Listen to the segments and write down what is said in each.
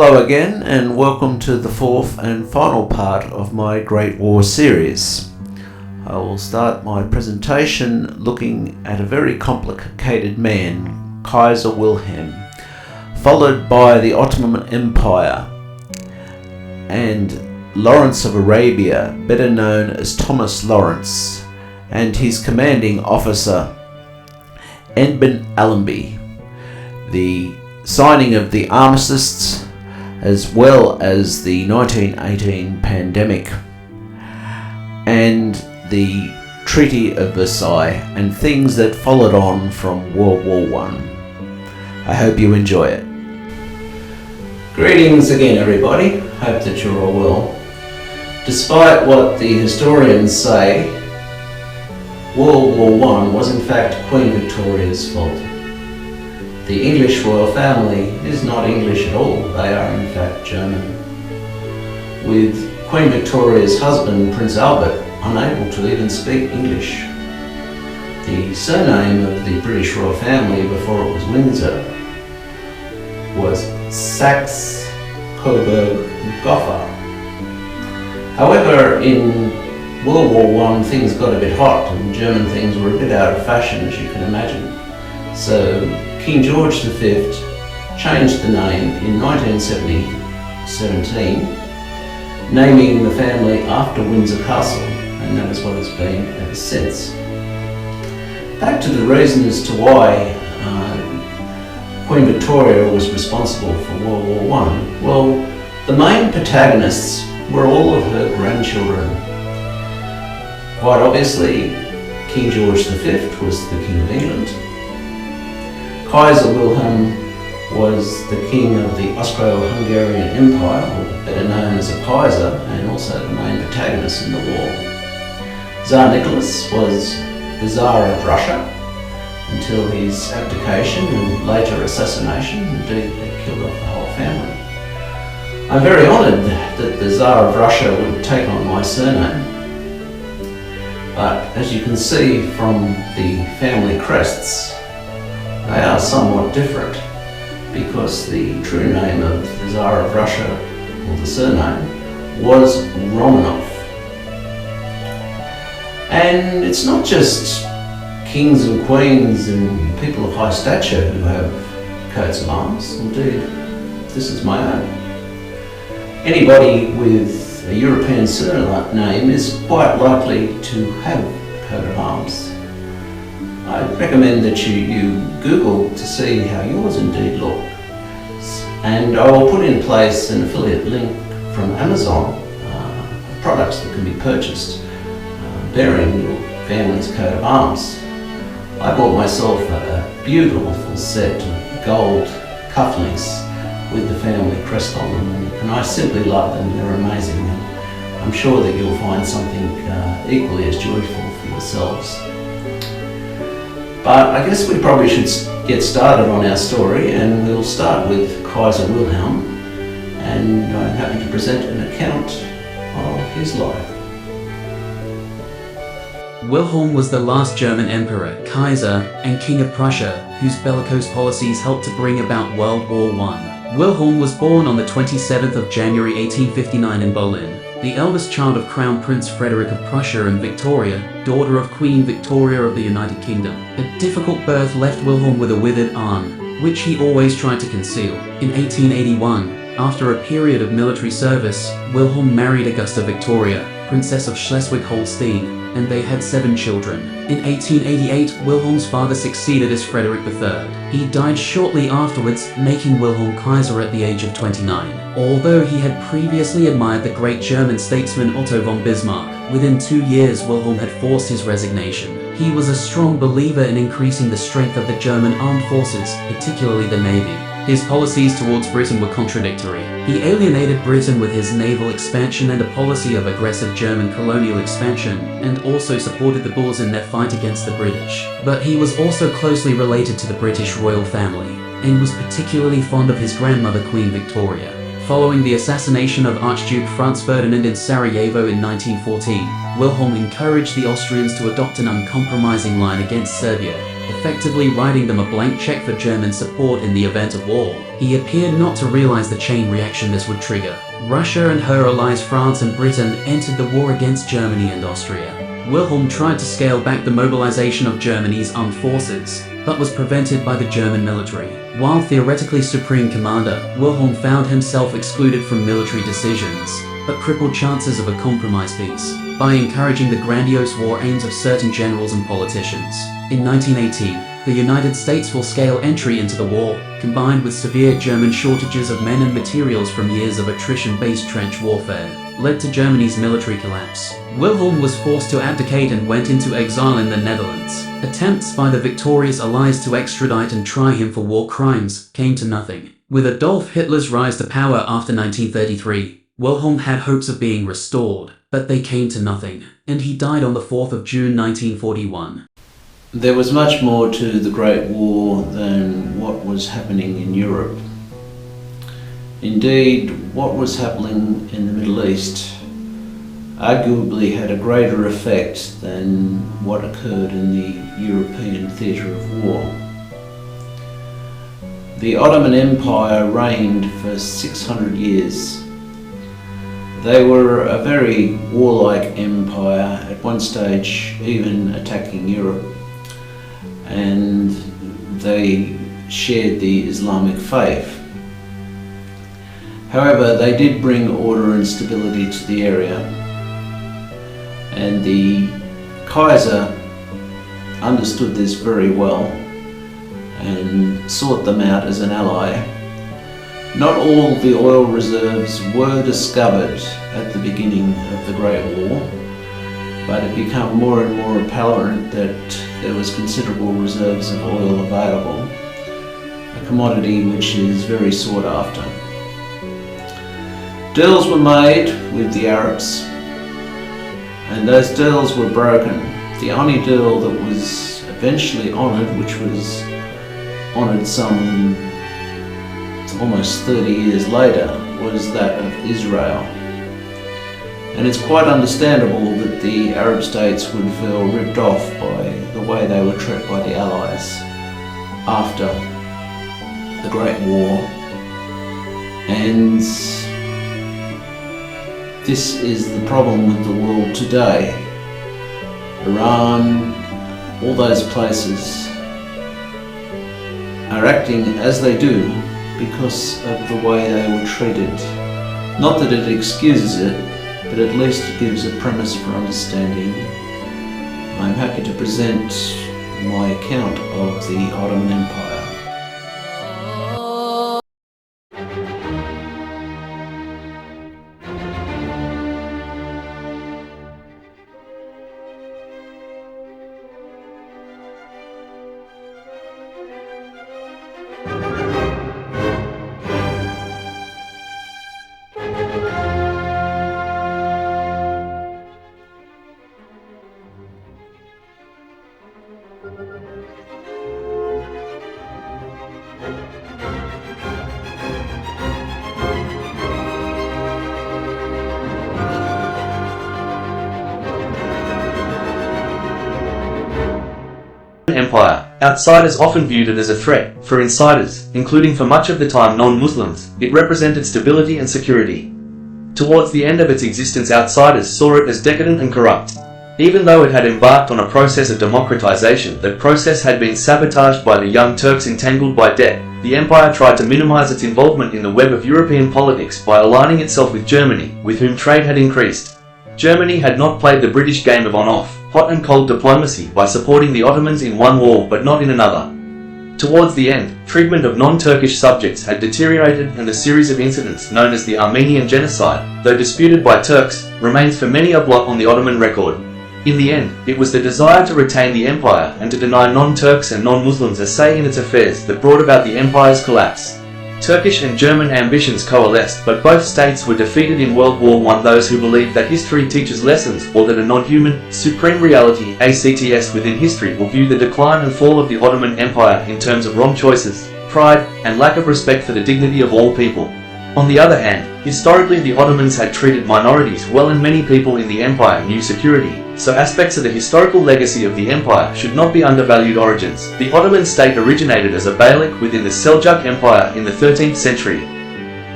Hello again, and welcome to the fourth and final part of my Great War series. I will start my presentation looking at a very complicated man, Kaiser Wilhelm, followed by the Ottoman Empire and Lawrence of Arabia, better known as Thomas Lawrence, and his commanding officer, Edmund Allenby, the signing of the Armistice, as well as the 1918 pandemic and the Treaty of Versailles and things that followed on from World War I. I hope you enjoy it. Greetings again, everybody. Hope that you're all well. Despite what the historians say, World War I was in fact Queen Victoria's fault. The English royal family is not English at all, they are in fact German, with Queen Victoria's husband, Prince Albert, unable to even speak English. The surname of the British royal family before it was Windsor was Saxe-Coburg-Gotha. However, in World War I things got a bit hot and German things were a bit out of fashion, as you can imagine. So King George V changed the name in 1917, naming the family after Windsor Castle, and that is what it's been ever since. Back to the reason as to why Queen Victoria was responsible for World War I. Well, the main protagonists were all of her grandchildren. Quite obviously, King George V was the King of England. Kaiser Wilhelm was the king of the Austro-Hungarian Empire, or better known as a Kaiser, and also the main protagonist in the war. Tsar Nicholas was the Tsar of Russia until his abdication and later assassination. Indeed, they killed off the whole family. I'm very honoured that the Tsar of Russia would take on my surname, but as you can see from the family crests, they are somewhat different, because the true name of the Tsar of Russia, or the surname, was Romanov. And it's not just kings and queens and people of high stature who have coats of arms. Indeed, this is my own. Anybody with a European surname is quite likely to have a coat of arms. I recommend that you Google to see how yours indeed look. And I will put in place an affiliate link from Amazon of products that can be purchased bearing your family's coat of arms. I bought myself a beautiful set of gold cufflinks with the family crest on them, and I simply love them. They're amazing, and I'm sure that you'll find something equally as joyful for yourselves. But I guess we probably should get started on our story, and we'll start with Kaiser Wilhelm, and I'm happy to present an account of his life. Wilhelm was the last German emperor, Kaiser, and King of Prussia, whose bellicose policies helped to bring about World War I. Wilhelm was born on the 27th of January 1859 in Berlin, the eldest child of Crown Prince Frederick of Prussia and Victoria, daughter of Queen Victoria of the United Kingdom. A difficult birth left Wilhelm with a withered arm, which he always tried to conceal. In 1881, after a period of military service, Wilhelm married Augusta Victoria, Princess of Schleswig-Holstein, and they had 7 children. In 1888, Wilhelm's father succeeded as Frederick III. He died shortly afterwards, making Wilhelm Kaiser at the age of 29. Although he had previously admired the great German statesman Otto von Bismarck, within 2 years Wilhelm had forced his resignation. He was a strong believer in increasing the strength of the German armed forces, particularly the navy. His policies towards Britain were contradictory. He alienated Britain with his naval expansion and a policy of aggressive German colonial expansion, and also supported the Boers in their fight against the British. But he was also closely related to the British royal family, and was particularly fond of his grandmother Queen Victoria. Following the assassination of Archduke Franz Ferdinand in Sarajevo in 1914, Wilhelm encouraged the Austrians to adopt an uncompromising line against Serbia. effectively writing them a blank check for German support in the event of war. He appeared not to realize the chain reaction this would trigger. Russia and her allies France and Britain entered the war against Germany and Austria. Wilhelm tried to scale back the mobilization of Germany's armed forces, but was prevented by the German military. While theoretically supreme commander, Wilhelm found himself excluded from military decisions, but crippled chances of a compromise peace by encouraging the grandiose war aims of certain generals and politicians. In 1918, the United States' full-scale entry into the war, combined with severe German shortages of men and materials from years of attrition-based trench warfare, led to Germany's military collapse. Wilhelm was forced to abdicate and went into exile in the Netherlands. Attempts by the victorious Allies to extradite and try him for war crimes came to nothing. With Adolf Hitler's rise to power after 1933, Wilhelm had hopes of being restored, but they came to nothing, and he died on the 4th of June 1941. There was much more to the Great War than what was happening in Europe. Indeed, what was happening in the Middle East arguably had a greater effect than what occurred in the European theatre of war. The Ottoman Empire reigned for 600 years. They were a very warlike empire, at one stage even attacking Europe, and they shared the Islamic faith. However, they did bring order and stability to the area, and the Kaiser understood this very well and sought them out as an ally. Not all the oil reserves were discovered at the beginning of the Great War, but it became more and more apparent that there was considerable reserves of oil available, a commodity which is very sought after. Deals were made with the Arabs, and those deals were broken. The only deal that was eventually honoured, which was honoured some almost 30 years later, was that of Israel. And it's quite understandable that the Arab states would feel ripped off by the way they were treated by the Allies after the Great War. And this is the problem with the world today. Iran, all those places are acting as they do because of the way they were treated. Not that it excuses it, but at least it gives a premise for understanding. I'm happy to present my account of the Ottoman Empire. Empire. Outsiders often viewed it as a threat. For insiders, including for much of the time non-Muslims, it represented stability and security. Towards the end of its existence, outsiders saw it as decadent and corrupt. Even though it had embarked on a process of democratization, that process had been sabotaged by the Young Turks entangled by debt. The empire tried to minimize its involvement in the web of European politics by aligning itself with Germany, with whom trade had increased. Germany had not played the British game of on-off, hot and cold diplomacy by supporting the Ottomans in one war but not in another. Towards the end, treatment of non-Turkish subjects had deteriorated, and the series of incidents known as the Armenian Genocide, though disputed by Turks, remains for many a blot on the Ottoman record. In the end, it was the desire to retain the empire and to deny non-Turks and non-Muslims a say in its affairs that brought about the empire's collapse. Turkish and German ambitions coalesced, but both states were defeated in World War I. Those who believe that history teaches lessons, or that a non-human, supreme reality, ACTS, within history will view the decline and fall of the Ottoman Empire in terms of wrong choices, pride, and lack of respect for the dignity of all people. On the other hand, historically the Ottomans had treated minorities well and many people in the empire knew security, so aspects of the historical legacy of the empire should not be undervalued. Origins. The Ottoman state originated as a beylik within the Seljuk Empire in the 13th century.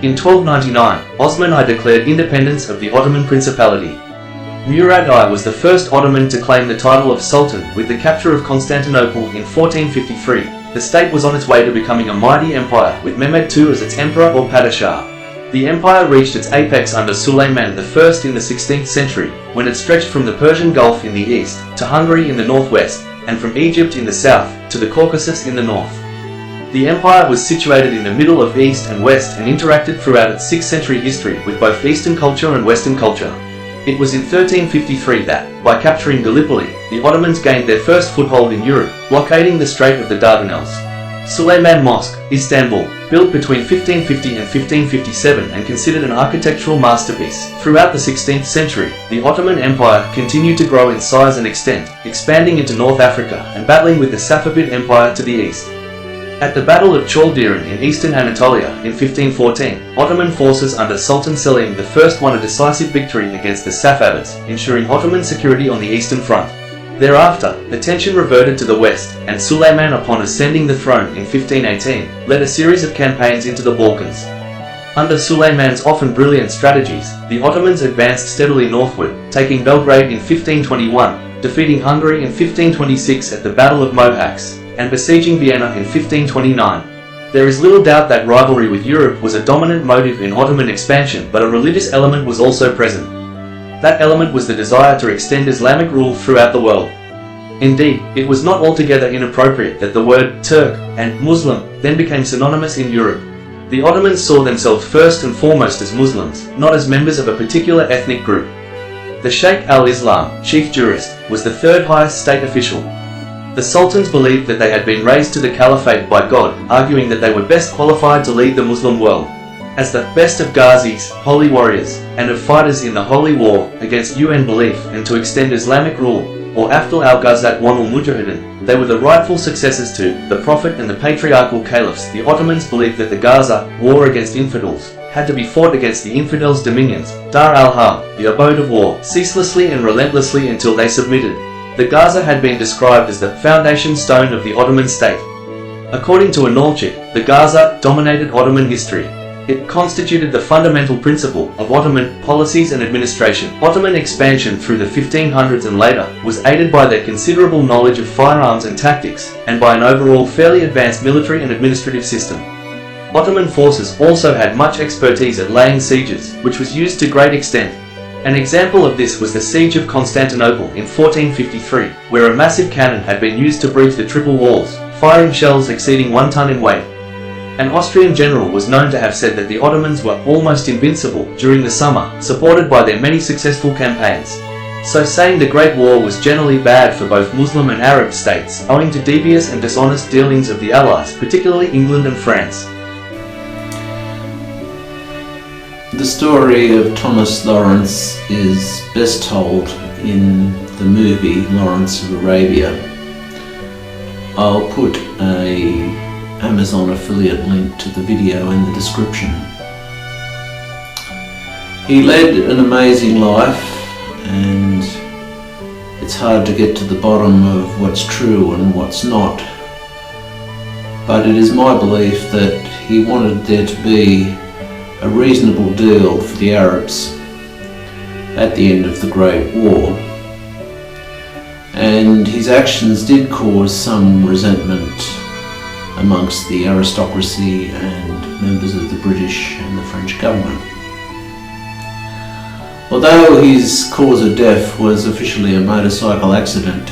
In 1299, Osman I declared independence of the Ottoman Principality. Murad I was the first Ottoman to claim the title of Sultan with the capture of Constantinople in 1453. The state was on its way to becoming a mighty empire with Mehmed II as its emperor or padishah. The empire reached its apex under Suleiman I in the 16th century, when it stretched from the Persian Gulf in the east to Hungary in the northwest, and from Egypt in the south to the Caucasus in the north. The empire was situated in the middle of East and West and interacted throughout its 6th century history with both Eastern culture and Western culture. It was in 1353 that, by capturing Gallipoli, the Ottomans gained their first foothold in Europe, blockading the Strait of the Dardanelles. Suleiman Mosque, Istanbul, built between 1550 and 1557 and considered an architectural masterpiece. Throughout the 16th century, the Ottoman Empire continued to grow in size and extent, expanding into North Africa and battling with the Safavid Empire to the east. At the Battle of Chaldiran in eastern Anatolia in 1514, Ottoman forces under Sultan Selim I won a decisive victory against the Safavids, ensuring Ottoman security on the eastern front. Thereafter, the tension reverted to the west, and Suleiman, upon ascending the throne in 1518, led a series of campaigns into the Balkans. Under Suleiman's often brilliant strategies, the Ottomans advanced steadily northward, taking Belgrade in 1521, defeating Hungary in 1526 at the Battle of Mohacs, and besieging Vienna in 1529. There is little doubt that rivalry with Europe was a dominant motive in Ottoman expansion, but a religious element was also present. That element was the desire to extend Islamic rule throughout the world. Indeed, it was not altogether inappropriate that the word Turk and Muslim then became synonymous in Europe. The Ottomans saw themselves first and foremost as Muslims, not as members of a particular ethnic group. The Sheikh al-Islam, chief jurist, was the third highest state official. The sultans believed that they had been raised to the caliphate by God, arguing that they were best qualified to lead the Muslim world. As the best of Ghazis, holy warriors, and of fighters in the holy war against UN belief and to extend Islamic rule, or Afdal al-Ghazat Wanul Mujahideen, they were the rightful successors to the Prophet and the patriarchal caliphs. The Ottomans believed that the Gaza, war against infidels, had to be fought against the infidels' dominions, Dar al-Harb, the abode of war, ceaselessly and relentlessly until they submitted. The Gaza had been described as the foundation stone of the Ottoman state. According to Anolchik, the Gaza dominated Ottoman history. It constituted the fundamental principle of Ottoman policies and administration. Ottoman expansion through the 1500s and later was aided by their considerable knowledge of firearms and tactics, and by an overall fairly advanced military and administrative system. Ottoman forces also had much expertise at laying sieges, which was used to great extent. An example of this was the siege of Constantinople in 1453, where a massive cannon had been used to breach the triple walls, firing shells exceeding 1 ton in weight. An Austrian general was known to have said that the Ottomans were almost invincible during the summer, supported by their many successful campaigns. So saying the Great War was generally bad for both Muslim and Arab states, owing to devious and dishonest dealings of the Allies, particularly England and France. The story of Thomas Lawrence is best told in the movie Lawrence of Arabia. I'll put a Amazon affiliate link to the video in the description. He led an amazing life, and it's hard to get to the bottom of what's true and what's not. But it is my belief that he wanted there to be a reasonable deal for the Arabs at the end of the Great War, and his actions did cause some resentment amongst the aristocracy and members of the British and the French government. Although his cause of death was officially a motorcycle accident,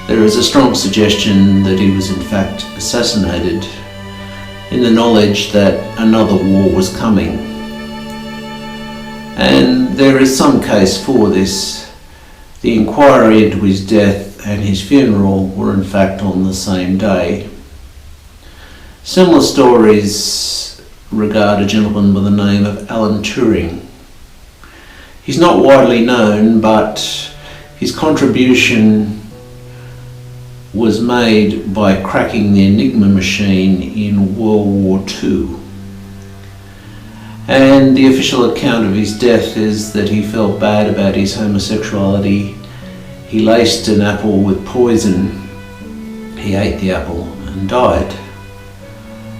there is a strong suggestion that he was in fact assassinated in the knowledge that another war was coming. And there is some case for this. The inquiry into his death and his funeral were in fact on the same day. Similar stories regard a gentleman by the name of Alan Turing. He's not widely known, but his contribution was made by cracking the Enigma machine in World War II. And the official account of his death is that he felt bad about his homosexuality. He laced an apple with poison. He ate the apple and died.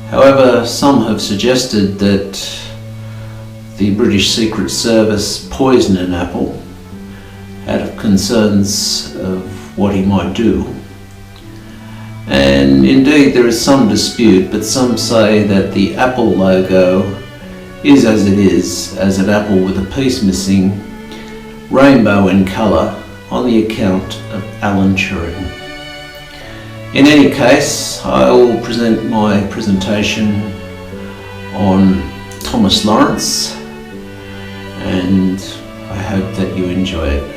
However, some have suggested that the British Secret Service poisoned an apple out of concerns of what he might do. And indeed there is some dispute, but some say that the Apple logo is as it is, as an apple with a piece missing, rainbow in colour, on the account of Alan Turing. In any case, I will present my presentation on Thomas Lawrence, and I hope that you enjoy it.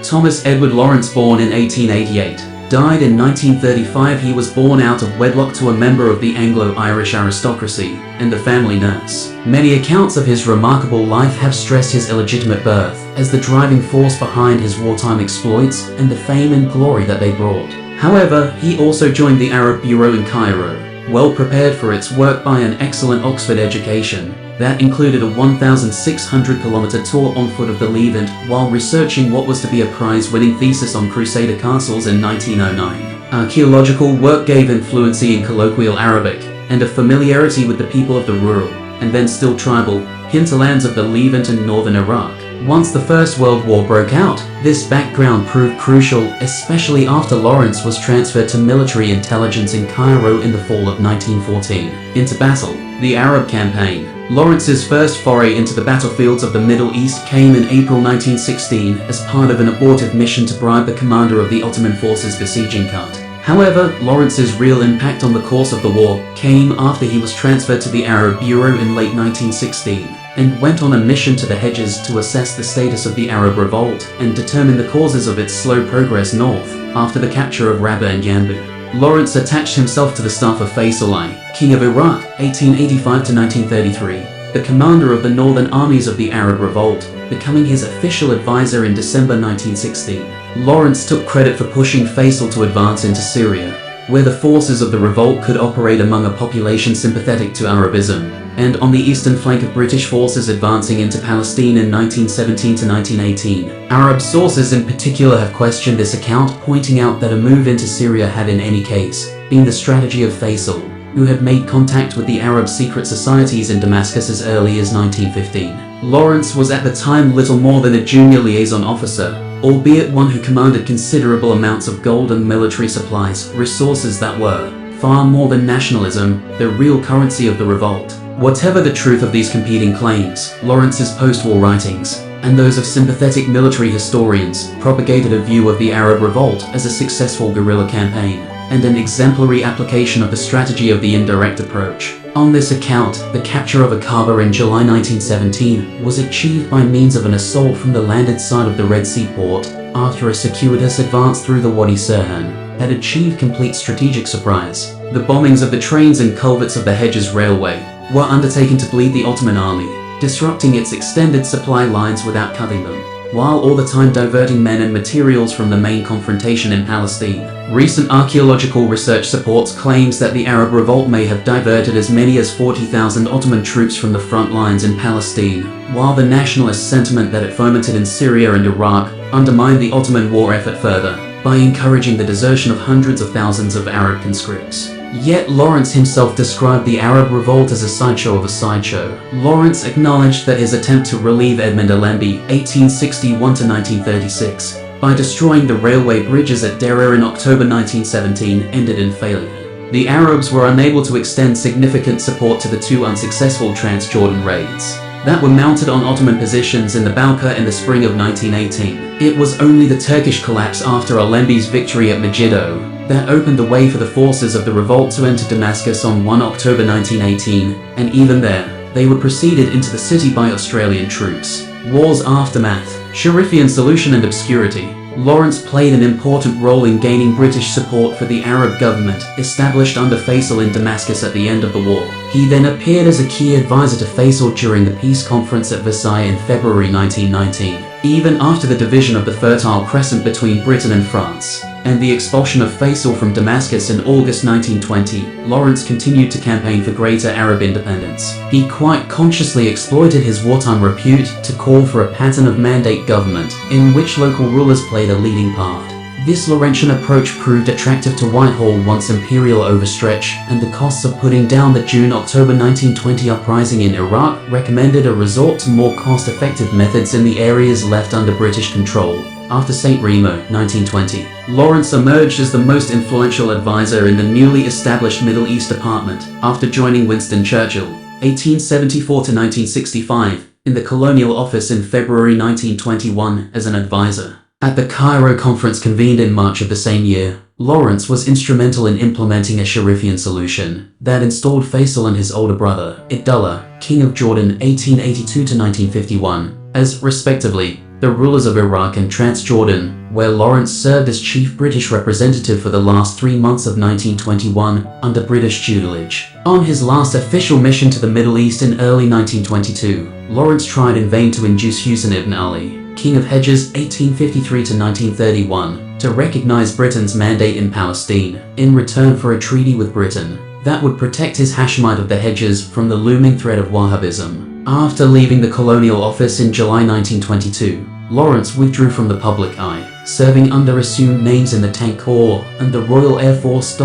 Thomas Edward Lawrence, born in 1888, died in 1935. He was born out of wedlock to a member of the Anglo-Irish aristocracy and a family nurse. Many accounts of his remarkable life have stressed his illegitimate birth as the driving force behind his wartime exploits and the fame and glory that they brought. However, he also joined the Arab Bureau in Cairo, well prepared for its work by an excellent Oxford education that included a 1,600-kilometer tour on foot of the Levant while researching what was to be a prize-winning thesis on Crusader castles in 1909. Archaeological work gave him fluency in colloquial Arabic and a familiarity with the people of the rural, and then still tribal, hinterlands of the Levant and northern Iraq. Once the First World War broke out, this background proved crucial, especially after Lawrence was transferred to military intelligence in Cairo in the fall of 1914. Into battle, the Arab Campaign. Lawrence's first foray into the battlefields of the Middle East came in April 1916 as part of an abortive mission to bribe the commander of the Ottoman forces besieging Kut. However, Lawrence's real impact on the course of the war came after he was transferred to the Arab Bureau in late 1916 and went on a mission to the Hedges to assess the status of the Arab revolt and determine the causes of its slow progress north after the capture of Rabba and Yanbu. Lawrence attached himself to the staff of Faisal I, King of Iraq, 1885 to 1933, the commander of the northern armies of the Arab revolt, becoming his official advisor in December 1916. Lawrence took credit for pushing Faisal to advance into Syria, where the forces of the revolt could operate among a population sympathetic to Arabism, and on the eastern flank of British forces advancing into Palestine in 1917 to 1918. Arab sources in particular have questioned this account, pointing out that a move into Syria had in any case been the strategy of Faisal, who had made contact with the Arab secret societies in Damascus as early as 1915. Lawrence was at the time little more than a junior liaison officer, albeit one who commanded considerable amounts of gold and military supplies, resources that were, far more than nationalism, the real currency of the revolt. Whatever the truth of these competing claims, Lawrence's post-war writings, and those of sympathetic military historians, propagated a view of the Arab revolt as a successful guerrilla campaign, and an exemplary application of the strategy of the indirect approach. On this account, the capture of Aqaba in July 1917 was achieved by means of an assault from the landed side of the Red Sea port, after a circuitous advance through the Wadi Sirhan had achieved complete strategic surprise. The bombings of the trains and culverts of the Hedges Railway were undertaken to bleed the Ottoman army, disrupting its extended supply lines without cutting them, while all the time diverting men and materials from the main confrontation in Palestine. Recent archaeological research supports claims that the Arab revolt may have diverted as many as 40,000 Ottoman troops from the front lines in Palestine, while the nationalist sentiment that it fomented in Syria and Iraq undermined the Ottoman war effort further, by encouraging the desertion of hundreds of thousands of Arab conscripts. Yet Lawrence himself described the Arab revolt as a sideshow of a sideshow. Lawrence acknowledged that his attempt to relieve Edmund Allenby, 1861 to 1936, by destroying the railway bridges at Deraa in October 1917 ended in failure. The Arabs were unable to extend significant support to the two unsuccessful Transjordan raids that were mounted on Ottoman positions in the Balqa in the spring of 1918. It was only the Turkish collapse after Allenby's victory at Megiddo that opened the way for the forces of the revolt to enter Damascus on 1 October 1918, and even there, they were preceded into the city by Australian troops. War's aftermath, Sharifian solution and obscurity. Lawrence played an important role in gaining British support for the Arab government established under Faisal in Damascus at the end of the war. He then appeared as a key advisor to Faisal during the peace conference at Versailles in February 1919, even after the division of the Fertile Crescent between Britain and France. and the expulsion of Faisal from Damascus in August 1920, Lawrence continued to campaign for greater Arab independence. He quite consciously exploited his wartime repute to call for a pattern of mandate government, in which local rulers played a leading part. This Laurentian approach proved attractive to Whitehall once imperial overstretch, and the costs of putting down the June-October 1920 uprising in Iraq recommended a resort to more cost-effective methods in the areas left under British control. After St. Remo, 1920, Lawrence emerged as the most influential advisor in the newly established Middle East Department, after joining Winston Churchill, 1874 to 1965, in the Colonial Office in February 1921 as an advisor. At the Cairo conference convened in March of the same year, Lawrence was instrumental in implementing a Sharifian solution that installed Faisal and his older brother, Abdullah, King of Jordan 1882 to 1951, as, respectively, the rulers of Iraq and Transjordan, where Lawrence served as chief British representative for the last 3 months of 1921 under British tutelage. On his last official mission to the Middle East in early 1922, Lawrence tried in vain to induce Hussein ibn Ali, King of Hedjaz 1853 to 1931, to recognize Britain's mandate in Palestine, in return for a treaty with Britain that would protect his Hashemite of the Hedjaz from the looming threat of Wahhabism. After leaving the Colonial Office in July 1922, Lawrence withdrew from the public eye, serving under assumed names in the Tank Corps and the Royal Air Force.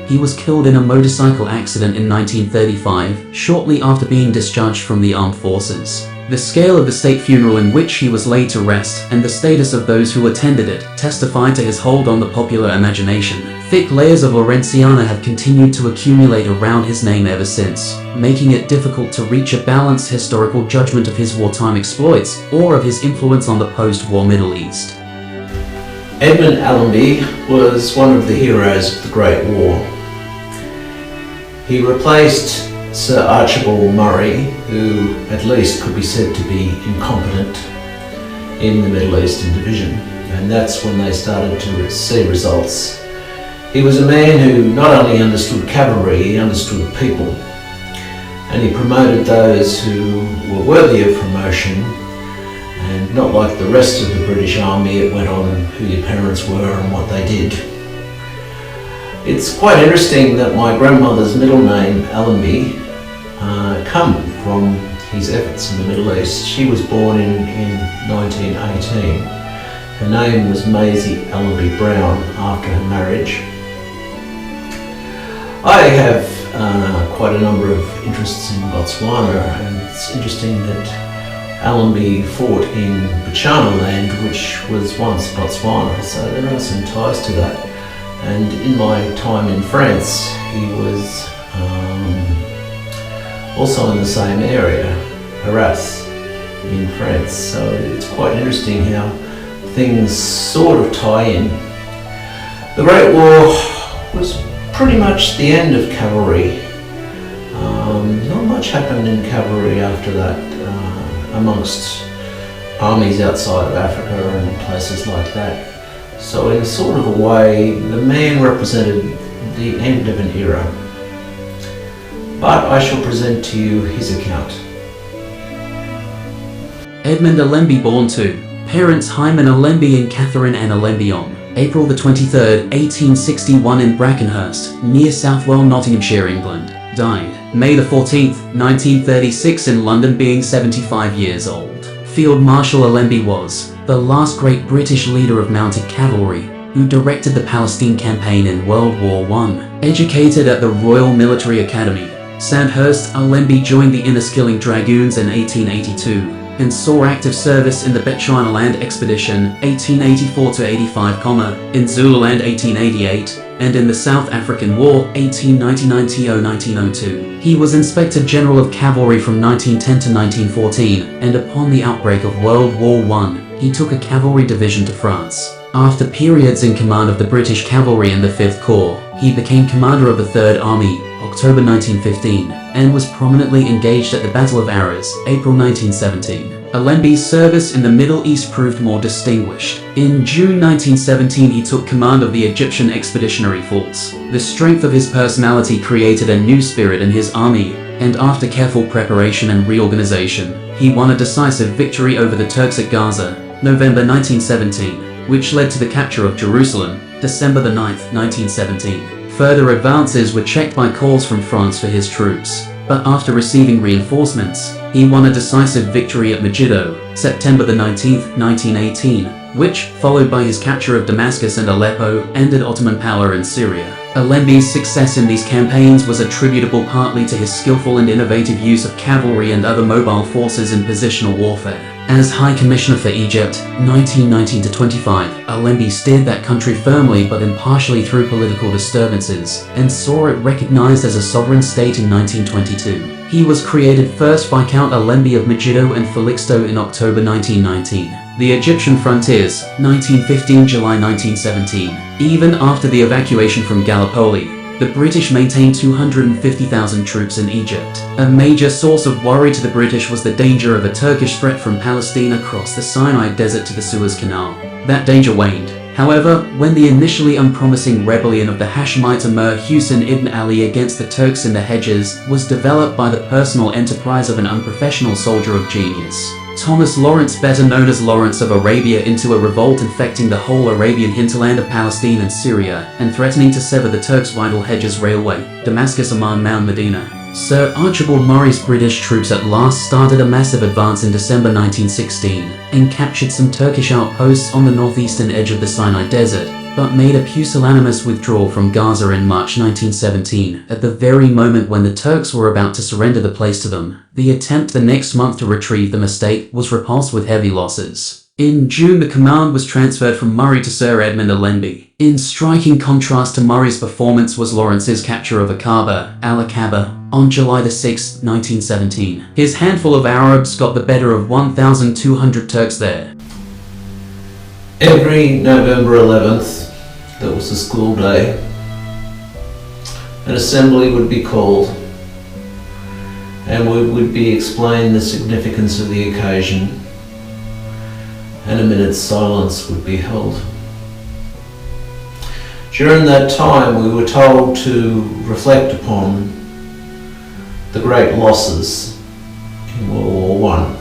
He was killed in a motorcycle accident in 1935, shortly after being discharged from the armed forces. The scale of the state funeral in which he was laid to rest, and the status of those who attended it, testified to his hold on the popular imagination. Thick layers of Lawrenciana have continued to accumulate around his name ever since, making it difficult to reach a balanced historical judgment of his wartime exploits, or of his influence on the post-war Middle East. Edmund Allenby was one of the heroes of the Great War. He replaced Sir Archibald Murray, who at least could be said to be incompetent in the Middle Eastern Division, and that's when they started to see results. He was a man who not only understood cavalry, he understood people, and he promoted those who were worthy of promotion, and not like the rest of the British Army, it went on who your parents were and what they did. It's quite interesting that my grandmother's middle name, Allenby, come from his efforts in the Middle East. She was born in 1918. Her name was Maisie Allenby Brown after her marriage. I have quite a number of interests in Botswana, and it's interesting that Allenby fought in Bechuanaland, which was once Botswana, so there are some ties to that. And in my time in France, he was also in the same area, Arras, in France. So it's quite interesting how things sort of tie in. The Great War was pretty much the end of cavalry. Not much happened in cavalry after that amongst armies outside of Africa and places like that. So in sort of a way, the man represented the end of an era. But I shall present to you his account. Edmund Allenby, born to parents Hyman Allenby and Catherine Ann Allenby on April the 23rd, 1861 in Brackenhurst, near Southwell, Nottinghamshire, England. Died May the 14th, 1936 in London, being 75 years old. Field Marshal Allenby was the last great British leader of mounted cavalry who directed the Palestine campaign in World War I. Educated at the Royal Military Academy, Sandhurst, Allenby joined the Inniskilling Dragoons in 1882 and saw active service in the Bechuanaland Expedition 1884-85, in Zululand 1888, and in the South African War 1899-1902. He was Inspector General of Cavalry from 1910 to 1914, and upon the outbreak of World War I, he took a cavalry division to France. After periods in command of the British Cavalry in the 5th Corps, he became commander of the 3rd Army, October 1915, and was prominently engaged at the Battle of Arras, April 1917. Allenby's service in the Middle East proved more distinguished. In June 1917, he took command of the Egyptian Expeditionary Force. The strength of his personality created a new spirit in his army, and after careful preparation and reorganization, he won a decisive victory over the Turks at Gaza, November 1917, which led to the capture of Jerusalem, December the 9th, 1917. Further advances were checked by calls from France for his troops, but after receiving reinforcements, he won a decisive victory at Megiddo, September the 19th, 1918, which, followed by his capture of Damascus and Aleppo, ended Ottoman power in Syria. Allenby's success in these campaigns was attributable partly to his skillful and innovative use of cavalry and other mobile forces in positional warfare. As High Commissioner for Egypt, 1919-25, Allenby steered that country firmly but impartially through political disturbances, and saw it recognized as a sovereign state in 1922. He was created First Viscount Allenby of Megiddo and Felixstowe in October 1919. The Egyptian frontiers, 1915 July 1917. Even after the evacuation from Gallipoli, the British maintained 250,000 troops in Egypt. A major source of worry to the British was the danger of a Turkish threat from Palestine across the Sinai Desert to the Suez Canal. That danger waned, however, when the initially unpromising rebellion of the Hashemite Emir Hussein ibn Ali against the Turks in the Hedjes was developed by the personal enterprise of an unprofessional soldier of genius, Thomas Lawrence, better known as Lawrence of Arabia, into a revolt infecting the whole Arabian hinterland of Palestine and Syria, and threatening to sever the Turks' vital Hedjes railway, Damascus Amman Mount Medina. Sir Archibald Murray's British troops at last started a massive advance in December 1916, and captured some Turkish outposts on the northeastern edge of the Sinai Desert, but made a pusillanimous withdrawal from Gaza in March 1917, at the very moment when the Turks were about to surrender the place to them. The attempt the next month to retrieve the estate was repulsed with heavy losses. In June, the command was transferred from Murray to Sir Edmund Allenby. In striking contrast to Murray's performance was Lawrence's capture of Aqaba, Al-Aqaba, on July 6, 1917. His handful of Arabs got the better of 1,200 Turks there. Every November 11th, that was a school day, an assembly would be called, and would be explained the significance of the occasion, and a minute's silence would be held. During that time, we were told to reflect upon the great losses in World War I.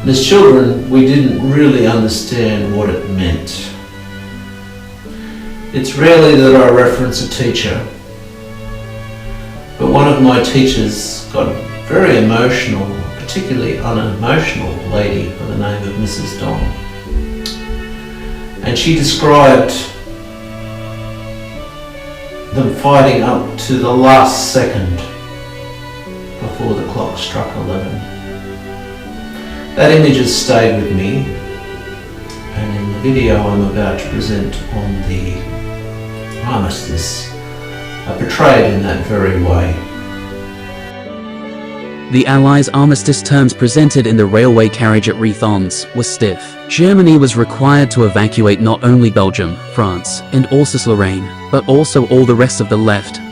And as children, we didn't really understand what it meant. It's rarely that I reference a teacher, but one of my teachers got very emotional, particularly unemotional lady by the name of Mrs. Dong. And she described them fighting up to the last second before the clock struck 11. That image has stayed with me, and in the video I'm about to present on the Armistice are portrayed in that very way. The Allies' armistice terms presented in the railway carriage at Rethons were stiff. Germany was required to evacuate not only Belgium, France, and Alsace-Lorraine, but also all the rest of the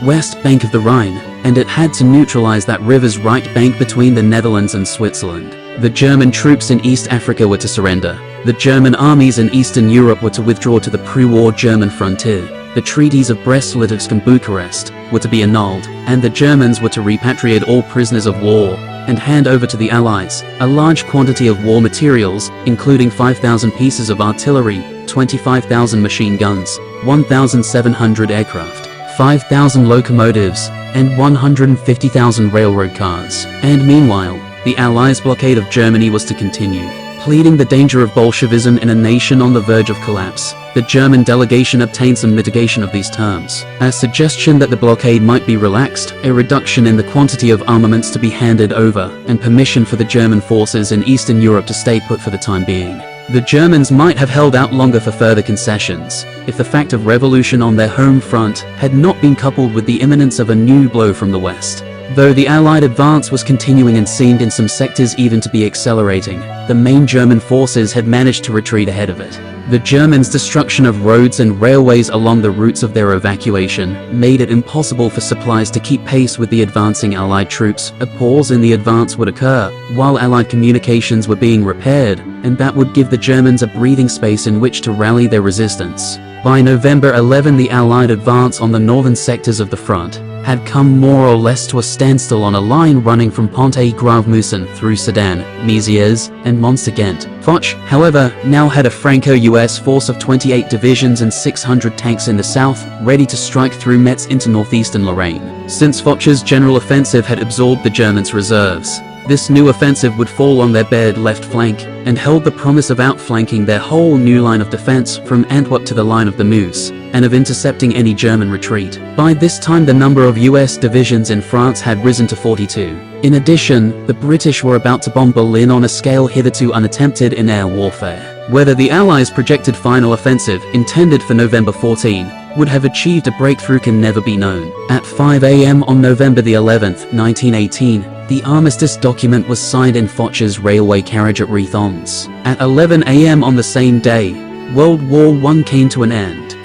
west bank of the Rhine, and it had to neutralize that river's right bank between the Netherlands and Switzerland. The German troops in East Africa were to surrender. The German armies in Eastern Europe were to withdraw to the pre-war German frontier. The treaties of Brest-Litovsk and Bucharest were to be annulled, and the Germans were to repatriate all prisoners of war and hand over to the Allies a large quantity of war materials, including 5,000 pieces of artillery, 25,000 machine guns, 1,700 aircraft, 5,000 locomotives, and 150,000 railroad cars. And meanwhile, the Allies' blockade of Germany was to continue. Pleading the danger of Bolshevism in a nation on the verge of collapse, the German delegation obtained some mitigation of these terms. A suggestion that the blockade might be relaxed, a reduction in the quantity of armaments to be handed over, and permission for the German forces in Eastern Europe to stay put for the time being. The Germans might have held out longer for further concessions, if the fact of revolution on their home front had not been coupled with the imminence of a new blow from the West. Though the Allied advance was continuing and seemed in some sectors even to be accelerating, the main German forces had managed to retreat ahead of it. The Germans' destruction of roads and railways along the routes of their evacuation made it impossible for supplies to keep pace with the advancing Allied troops. A pause in the advance would occur, while Allied communications were being repaired, and that would give the Germans a breathing space in which to rally their resistance. By November 11, the Allied advance on the northern sectors of the front had come more or less to a standstill on a line running from Pont-à-Grave-Mousson through Sedan, Mézières, and Montserrat. Foch, however, now had a Franco-US force of 28 divisions and 600 tanks in the south, ready to strike through Metz into northeastern Lorraine. Since Foch's general offensive had absorbed the Germans' reserves, this new offensive would fall on their bared left flank, and held the promise of outflanking their whole new line of defense from Antwerp to the line of the Meuse, and of intercepting any German retreat. By this time the number of US divisions in France had risen to 42. In addition, the British were about to bomb Berlin on a scale hitherto unattempted in air warfare. Whether the Allies' projected final offensive, intended for November 14, would have achieved a breakthrough can never be known. At 5 a.m. on November the 11th, 1918, the armistice document was signed in Foch's railway carriage at Rethons. At 11 a.m. on the same day, World War I came to an end.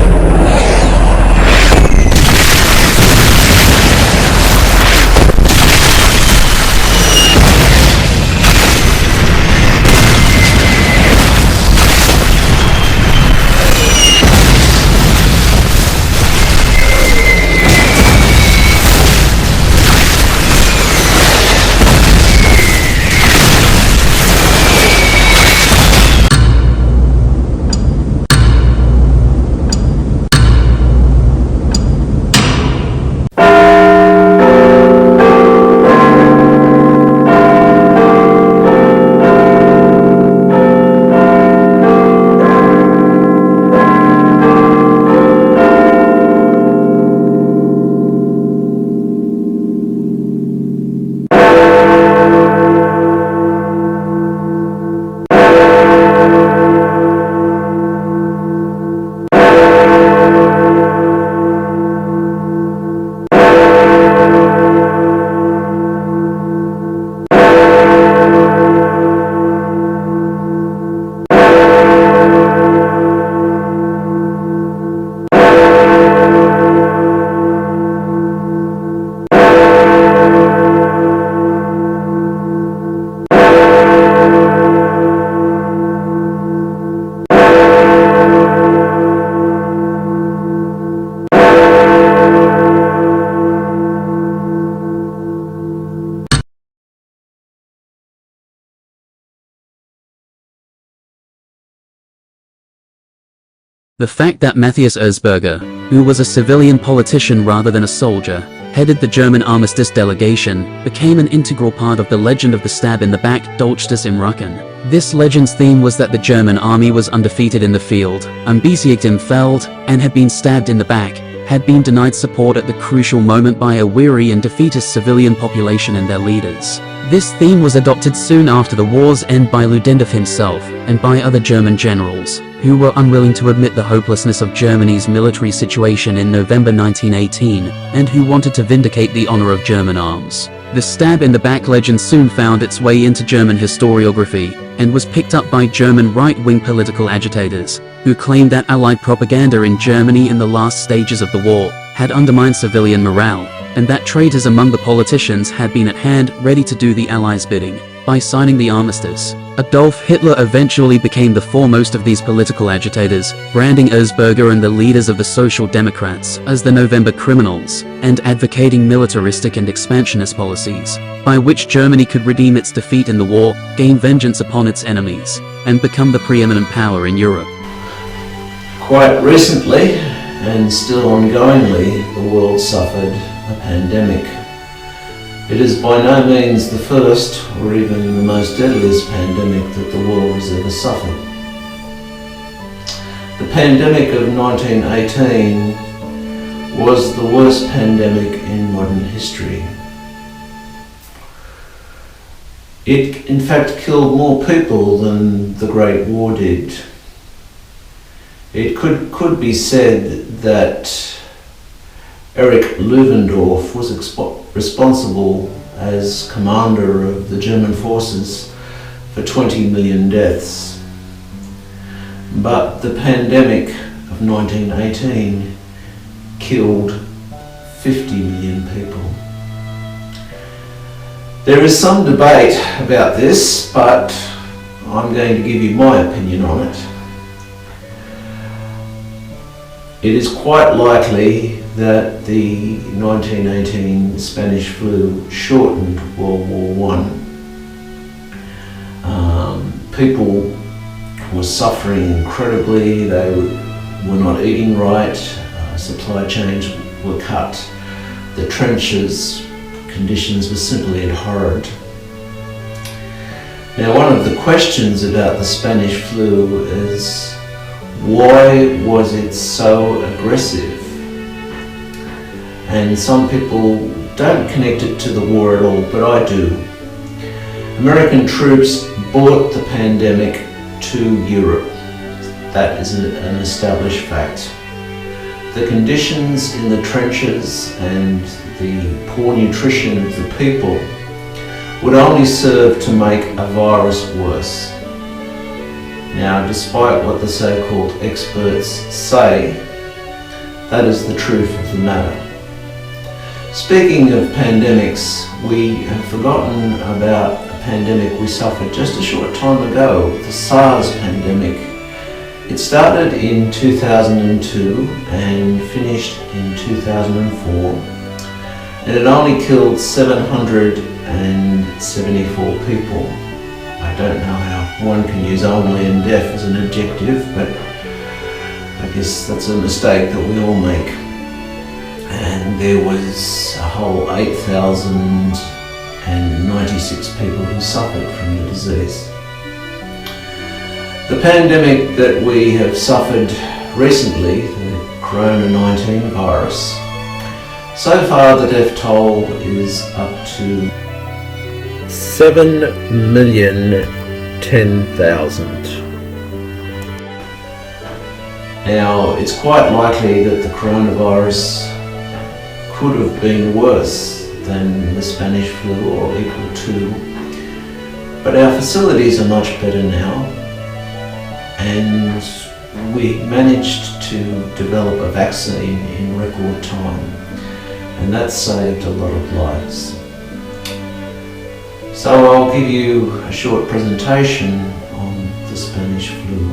The fact that Matthias Erzberger, who was a civilian politician rather than a soldier, headed the German armistice delegation, became an integral part of the legend of the stab in the back, Dolchstoß im Rücken. This legend's theme was that the German army was undefeated in the field, unbesiegt im Feld, and had been stabbed in the back, had been denied support at the crucial moment by a weary and defeatist civilian population and their leaders. This theme was adopted soon after the war's end by Ludendorff himself, and by other German generals, who were unwilling to admit the hopelessness of Germany's military situation in November 1918, and who wanted to vindicate the honor of German arms. The stab in the back legend soon found its way into German historiography, and was picked up by German right-wing political agitators, who claimed that Allied propaganda in Germany in the last stages of the war had undermined civilian morale, and that traitors among the politicians had been at hand ready to do the Allies' bidding. By signing the armistice, Adolf Hitler eventually became the foremost of these political agitators, branding Erzberger and the leaders of the Social Democrats as the November criminals, and advocating militaristic and expansionist policies, by which Germany could redeem its defeat in the war, gain vengeance upon its enemies, and become the preeminent power in Europe. Quite recently, and still ongoingly, the world suffered a pandemic. It is by no means the first or even the most deadliest pandemic that the world has ever suffered. The pandemic of 1918 was the worst pandemic in modern history. It in fact killed more people than the Great War did. It could be said that Erich Ludendorff was responsible as commander of the German forces for 20 million deaths. But the pandemic of 1918 killed 50 million people. There is some debate about this, but I'm going to give you my opinion on it. It is quite likely that the 1918 Spanish flu shortened World War I. People were suffering incredibly, they were not eating right, supply chains were cut, the trenches conditions were simply abhorrent. Now, one of the questions about the Spanish flu is, why was it so aggressive? And some people don't connect it to the war at all, but I do. American troops brought the pandemic to Europe. That is an established fact. The conditions in the trenches and the poor nutrition of the people would only serve to make a virus worse. Now, despite what the so-called experts say, that is the truth of the matter. Speaking of pandemics, we have forgotten about a pandemic we suffered just a short time ago, the SARS pandemic. It started in 2002 and finished in 2004, and it only killed 774 people. I don't know how one can use only and deaf as an adjective, but I guess that's a mistake that we all make. And there was a whole 8,096 people who suffered from the disease. The pandemic that we have suffered recently, the Corona-19 virus, so far the death toll is up to 7,010,000. Now, it's quite likely that the coronavirus could have been worse than the Spanish flu or equal to, but our facilities are much better now, and we managed to develop a vaccine in record time, and that saved a lot of lives. So I'll give you a short presentation on the Spanish flu.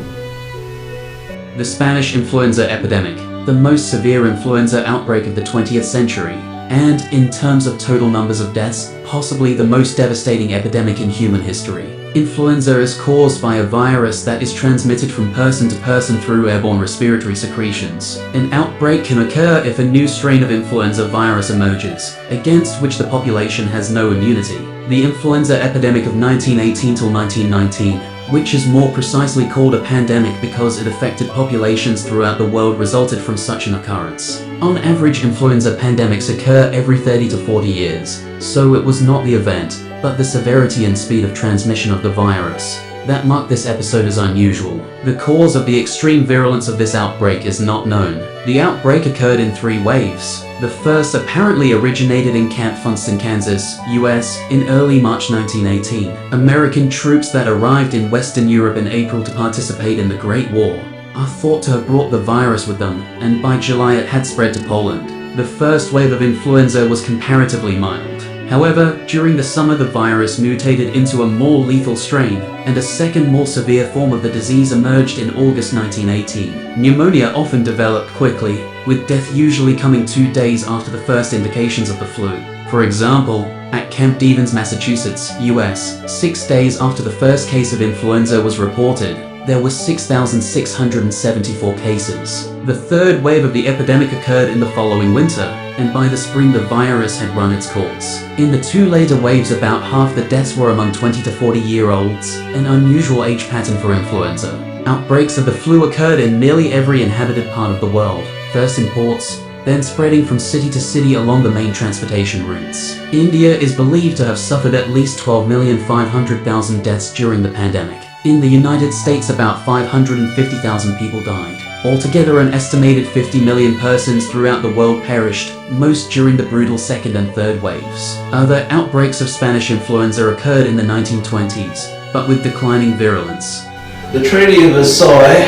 The Spanish influenza epidemic, the most severe influenza outbreak of the 20th century, and, in terms of total numbers of deaths, possibly the most devastating epidemic in human history. Influenza is caused by a virus that is transmitted from person to person through airborne respiratory secretions. An outbreak can occur if a new strain of influenza virus emerges, against which the population has no immunity. The influenza epidemic of 1918 till 1919, which is more precisely called a pandemic because it affected populations throughout the world, resulted from such an occurrence. On average, influenza pandemics occur every 30 to 40 years, so it was not the event, but the severity and speed of transmission of the virus that marked this episode as unusual. The cause of the extreme virulence of this outbreak is not known. The outbreak occurred in 3 waves. The first apparently originated in Camp Funston, Kansas, US, in early March 1918. American troops that arrived in Western Europe in April to participate in the Great War are thought to have brought the virus with them, and by July it had spread to Poland. The first wave of influenza was comparatively mild. However, during the summer the virus mutated into a more lethal strain, and a second more severe form of the disease emerged in August 1918. Pneumonia often developed quickly, with death usually coming 2 days after the first indications of the flu. For example, at Camp Devens, Massachusetts, US, 6 days after the first case of influenza was reported, there were 6,674 cases. The third wave of the epidemic occurred in the following winter, and by the spring the virus had run its course. In the 2 later waves, about half the deaths were among 20 to 40-year-olds, an unusual age pattern for influenza. Outbreaks of the flu occurred in nearly every inhabited part of the world, first in ports, then spreading from city to city along the main transportation routes. India is believed to have suffered at least 12,500,000 deaths during the pandemic. In the United States, about 550,000 people died. Altogether, an estimated 50 million persons throughout the world perished, most during the brutal second and third waves. Other outbreaks of Spanish influenza occurred in the 1920s, but with declining virulence. The Treaty of Versailles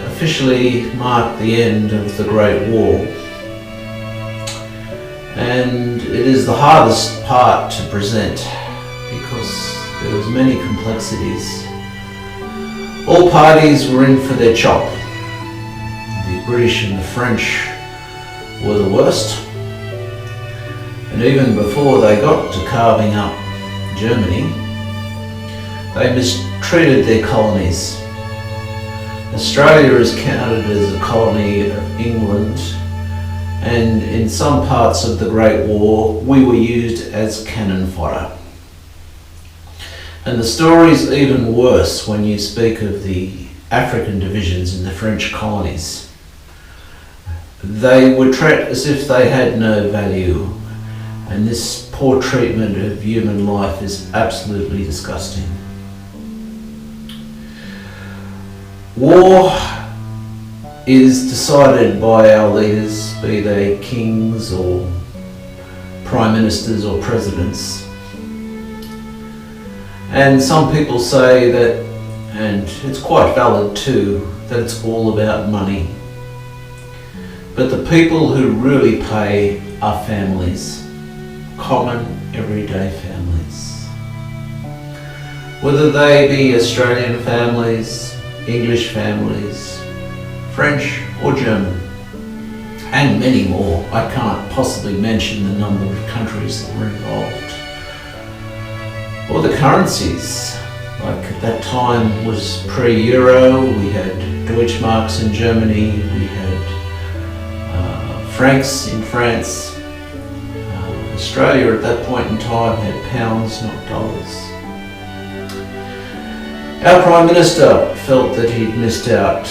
officially marked the end of the Great War, and it is the hardest part to present because there was many complexities. All parties were in for their chop. The British and the French were the worst. And even before they got to carving up Germany, they mistreated their colonies. Australia is counted as a colony of England, and in some parts of the Great War we were used as cannon fodder. And the story's even worse when you speak of the African divisions in the French colonies. They were treated as if they had no value, and this poor treatment of human life is absolutely disgusting. War is decided by our leaders, be they kings or prime ministers or presidents. And some people say that, and it's quite valid too, that it's all about money. But the people who really pay are families, common everyday families. Whether they be Australian families, English families, French or German, and many more. I can't possibly mention the number of countries that were involved. Or the currencies, like at that time was pre-Euro, we had Deutschmarks in Germany, we had francs in France. Australia at that point in time had pounds, not dollars. Our Prime Minister felt that he'd missed out.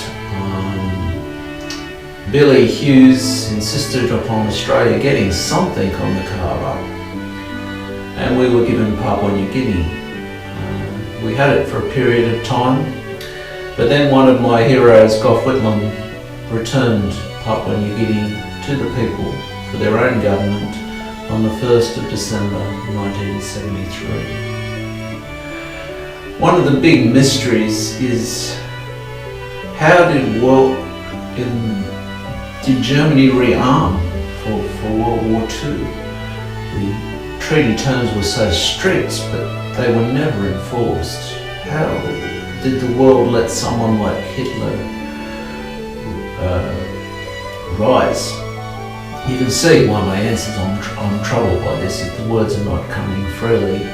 Billy Hughes insisted upon Australia getting something on the carve up, and we were given Papua New Guinea. We had it for a period of time, but then one of my heroes, Gough Whitlam, returned Papua New Guinea to the people for their own government on the 1st of December 1973. One of the big mysteries is how did Germany rearm for World War II? The treaty terms were so strict, but they were never enforced. How did the world let someone like Hitler rise? You can see why my answers I'm troubled by this, if the words are not coming freely.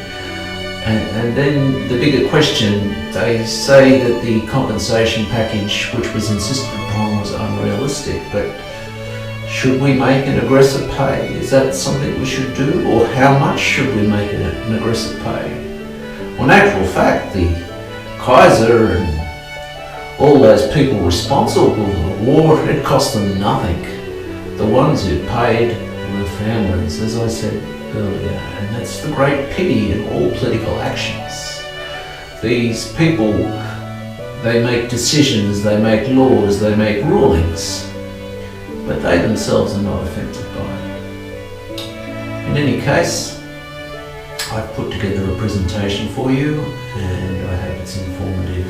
And then the bigger question, they say that the compensation package which was insisted upon was unrealistic, but should we make an aggressive pay? Is that something we should do, or how much should we make an aggressive pay? Well, in actual fact, the Kaiser and all those people responsible for the war, it cost them nothing. The ones who paid were families, as I said earlier, and that's the great pity in all political actions. These people, they make decisions, they make laws, they make rulings, but they themselves are not affected by it. In any case, I've put together a presentation for you, and I hope it's informative.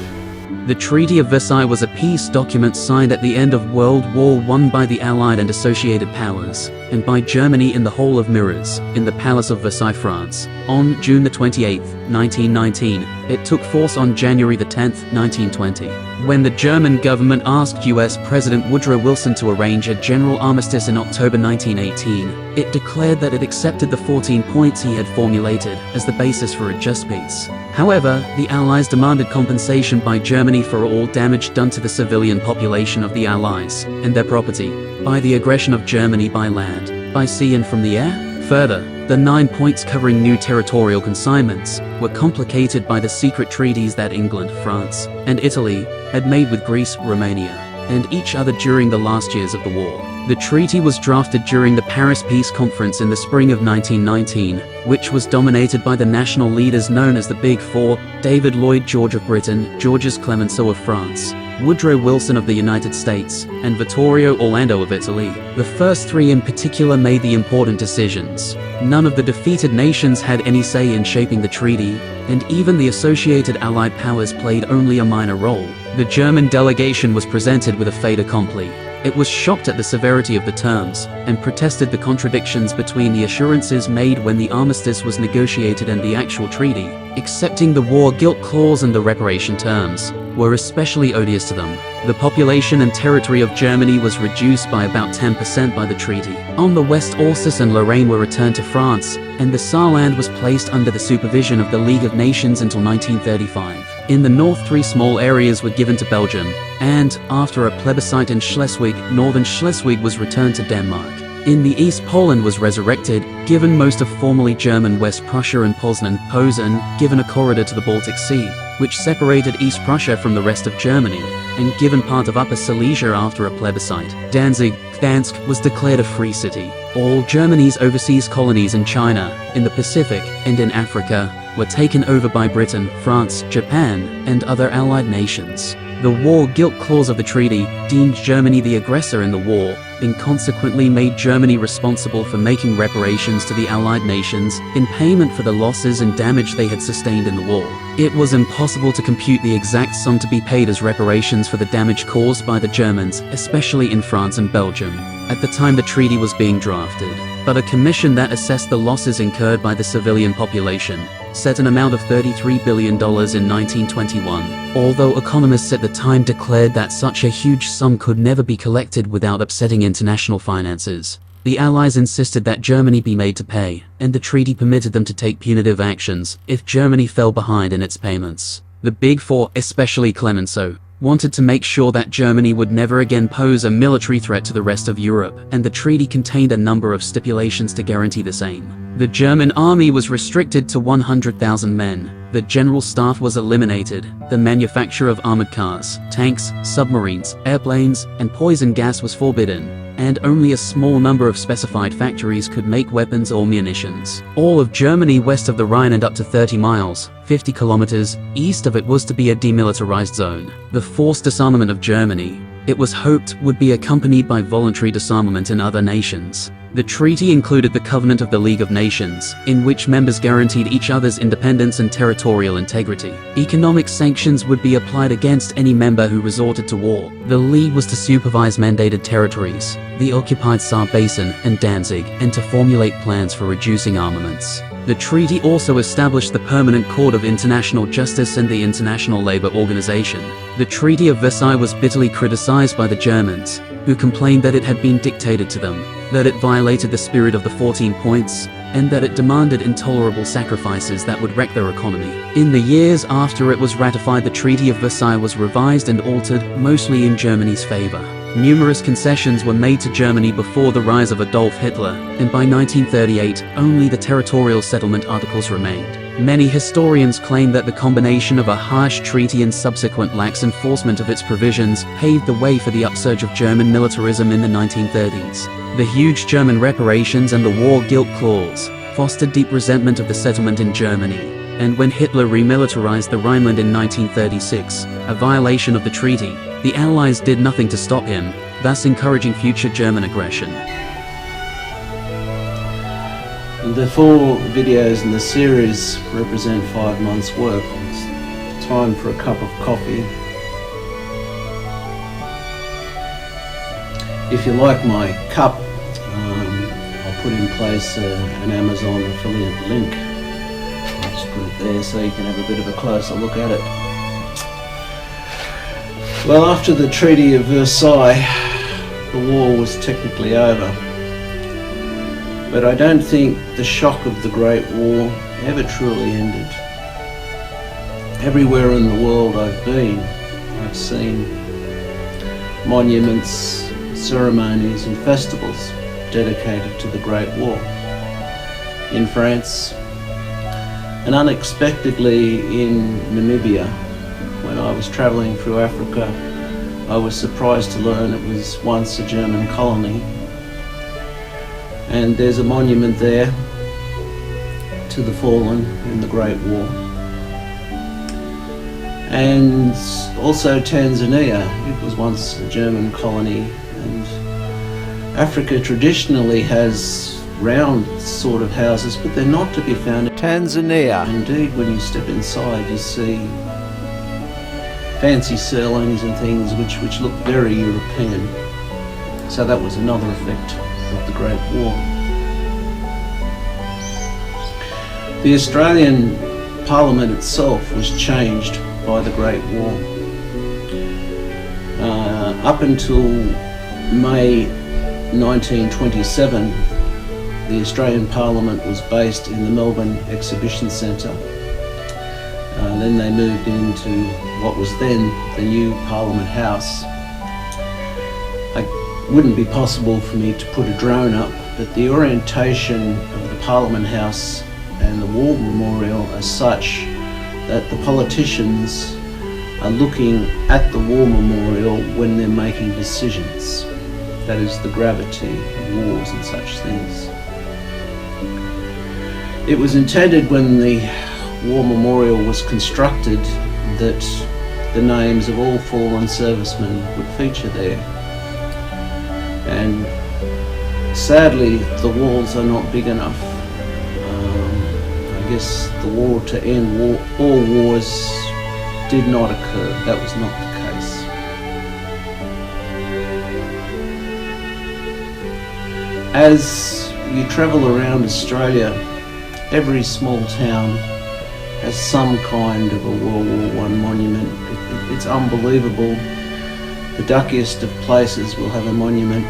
The Treaty of Versailles was a peace document signed at the end of World War I by the Allied and associated powers, and by Germany in the Hall of Mirrors, in the Palace of Versailles, France, on June 28, 1919. It took force on January 10, 1920. When the German government asked US President Woodrow Wilson to arrange a general armistice in October 1918, it declared that it accepted the 14 points he had formulated as the basis for a just peace. However, the Allies demanded compensation by Germany for all damage done to the civilian population of the Allies and their property by the aggression of Germany by land, by sea and from the air. Further, the 9 points covering new territorial consignments were complicated by the secret treaties that England, France, and Italy had made with Greece, Romania, and each other during the last years of the war. The treaty was drafted during the Paris Peace Conference in the spring of 1919, which was dominated by the national leaders known as the Big Four: David Lloyd George of Britain, Georges Clemenceau of France, Woodrow Wilson of the United States, and Vittorio Orlando of Italy. The first three in particular made the important decisions. None of the defeated nations had any say in shaping the treaty, and even the associated Allied powers played only a minor role. The German delegation was presented with a fait accompli. It was shocked at the severity of the terms, and protested the contradictions between the assurances made when the armistice was negotiated and the actual treaty, accepting the war guilt clause and the reparation terms. were especially odious to them. The population and territory of Germany was reduced by about 10% by the treaty. On the west, Alsace and Lorraine were returned to France, and the Saarland was placed under the supervision of the League of Nations until 1935. In the north, 3 small areas were given to Belgium, and, after a plebiscite in Schleswig, northern Schleswig was returned to Denmark. In the east, Poland was resurrected, given most of formerly German West Prussia and Posen, given a corridor to the Baltic Sea, which separated East Prussia from the rest of Germany, and given part of Upper Silesia after a plebiscite. Danzig, Gdansk, was declared a free city. All Germany's overseas colonies in China, in the Pacific, and in Africa were taken over by Britain, France, Japan, and other allied nations. The war guilt clause of the treaty deemed Germany the aggressor in the war, and consequently made Germany responsible for making reparations to the allied nations in payment for the losses and damage they had sustained in the war. It was impossible to compute the exact sum to be paid as reparations for the damage caused by the Germans, especially in France and Belgium, at the time the treaty was being drafted. But a commission that assessed the losses incurred by the civilian population set an amount of $33 billion in 1921, although economists at the time declared that such a huge sum could never be collected without upsetting international finances. The Allies insisted that Germany be made to pay, and the treaty permitted them to take punitive actions if Germany fell behind in its payments. The Big Four, especially Clemenceau, wanted to make sure that Germany would never again pose a military threat to the rest of Europe, and the treaty contained a number of stipulations to guarantee the same. The German army was restricted to 100,000 men, the general staff was eliminated, the manufacture of armored cars, tanks, submarines, airplanes, and poison gas was forbidden, and only a small number of specified factories could make weapons or munitions. All of Germany west of the Rhine and up to 30 miles, 50 kilometers, east of it was to be a demilitarized zone. The forced disarmament of Germany, it was hoped, would be accompanied by voluntary disarmament in other nations. The treaty included the Covenant of the League of Nations, in which members guaranteed each other's independence and territorial integrity. Economic sanctions would be applied against any member who resorted to war. The League was to supervise mandated territories, the occupied Saar Basin and Danzig, and to formulate plans for reducing armaments. The treaty also established the Permanent Court of International Justice and the International Labour Organization. The Treaty of Versailles was bitterly criticized by the Germans, who complained that it had been dictated to them, that it violated the spirit of the 14 points, and that it demanded intolerable sacrifices that would wreck their economy. In the years after it was ratified, the Treaty of Versailles was revised and altered, mostly in Germany's favor. Numerous concessions were made to Germany before the rise of Adolf Hitler, and by 1938, only the territorial settlement articles remained. Many historians claim that the combination of a harsh treaty and subsequent lax enforcement of its provisions paved the way for the upsurge of German militarism in the 1930s. The huge German reparations and the war guilt clause fostered deep resentment of the settlement in Germany, and when Hitler remilitarized the Rhineland in 1936, a violation of the treaty, the Allies did nothing to stop him, thus encouraging future German aggression. The 4 videos in the series represent 5 months' work. It's time for a cup of coffee. If you like my cup, I'll put in place an Amazon affiliate link. I'll just put it there so you can have a bit of a closer look at it. Well, after the Treaty of Versailles, the war was technically over. But I don't think the shock of the Great War ever truly ended. Everywhere in the world I've been, I've seen monuments, ceremonies and festivals dedicated to the Great War. In France, and unexpectedly in Namibia, when I was travelling through Africa, I was surprised to learn it was once a German colony. And there's a monument there to the fallen in the Great War. And also Tanzania, it was once a German colony, and Africa traditionally has round sort of houses, but they're not to be found in Tanzania. Indeed, when you step inside, you see fancy ceilings and things which look very European. So that was another effect of the Great War. The Australian Parliament itself was changed by the Great War. Up until May 1927, the Australian Parliament was based in the Melbourne Exhibition Centre. Then they moved into what was then the new Parliament House. It wouldn't be possible for me to put a drone up, but the orientation of the Parliament House and the War Memorial as such, that the politicians are looking at the War Memorial when they're making decisions. That is the gravity of wars and such things. It was intended when the War Memorial was constructed that the names of all fallen servicemen would feature there. And sadly, the walls are not big enough. I guess the war to end all wars did not occur. That was not the case. As you travel around Australia, every small town has some kind of a World War I monument. It's unbelievable. The duckiest of places will have a monument.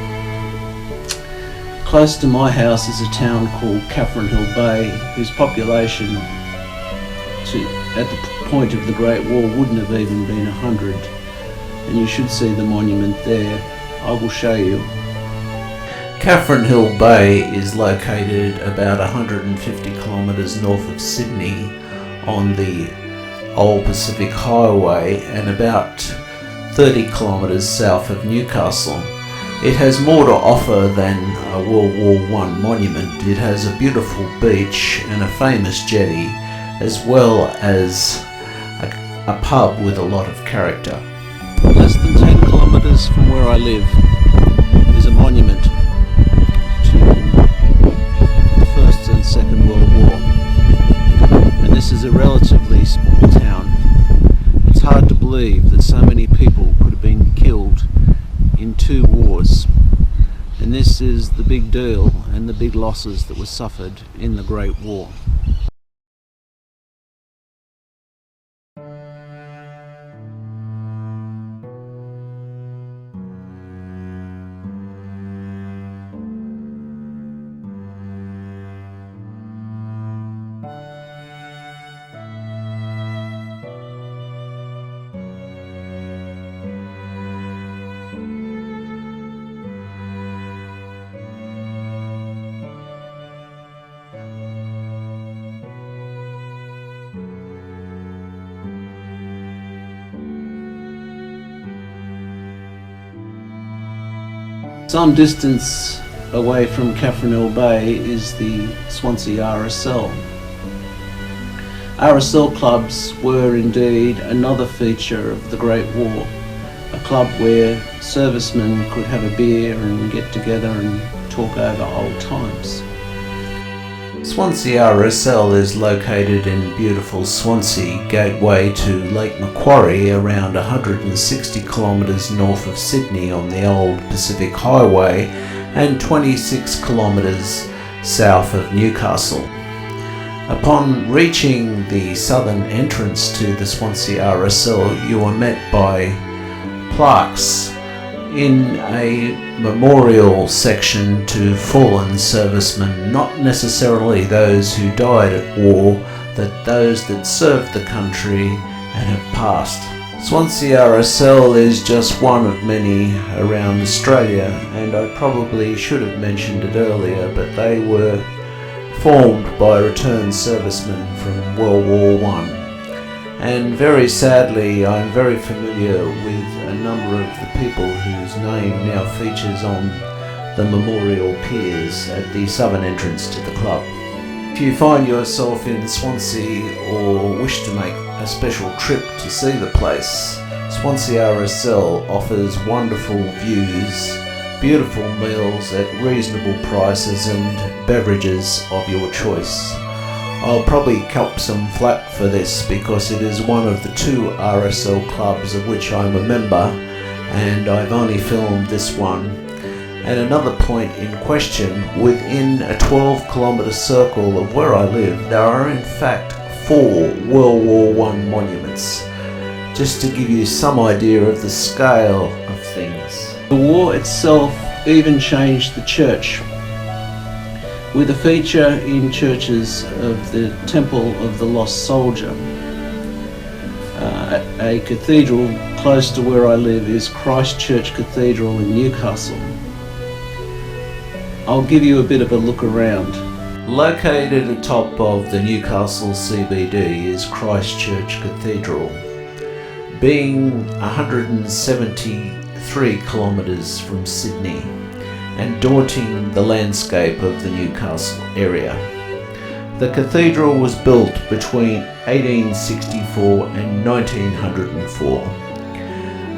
Close to my house is a town called Catherine Hill Bay, whose population at the point of the Great War wouldn't have even been 100. And you should see the monument there. I will show you. Catherine Hill Bay is located about 150 kilometres north of Sydney on the old Pacific Highway and about 30 kilometres south of Newcastle. It has more to offer than a World War I monument. It has a beautiful beach and a famous jetty, as well as a pub with a lot of character. Less than 10 kilometres from where I live is a monument to the First and Second World War. And this is a relatively small town. It's hard to believe that so many people could have been killed in 2 wars. And this is the big deal and the big losses that were suffered in the Great War. Some distance away from Catherine Hill Bay is the Swansea RSL. RSL clubs were indeed another feature of the Great War, a club where servicemen could have a beer and get together and talk over old times. Swansea RSL is located in beautiful Swansea, gateway to Lake Macquarie, around 160 kilometres north of Sydney on the old Pacific Highway and 26 kilometres south of Newcastle. Upon reaching the southern entrance to the Swansea RSL, you are met by plaques in a memorial section to fallen servicemen, not necessarily those who died at war, but those that served the country and have passed. Swansea RSL is just one of many around Australia, and I probably should have mentioned it earlier, but they were formed by returned servicemen from World War I. And very sadly, I'm very familiar with a number of the people whose name now features on the memorial piers at the southern entrance to the club. If you find yourself in Swansea or wish to make a special trip to see the place, Swansea RSL offers wonderful views, beautiful meals at reasonable prices and beverages of your choice. I'll probably cop some flack for this because it is one of the 2 RSL clubs of which I'm a member, and I've only filmed this one. And another point in question, within a 12-kilometre circle of where I live, there are in fact 4 World War I monuments. Just to give you some idea of the scale things. The war itself even changed the church, with a feature in churches of the Temple of the Lost Soldier. A cathedral close to where I live is Christ Church Cathedral in Newcastle. I'll give you a bit of a look around. Located atop of the Newcastle CBD is Christ Church Cathedral, being 173 kilometres from Sydney and dotting the landscape of the Newcastle area. The cathedral was built between 1864 and 1904,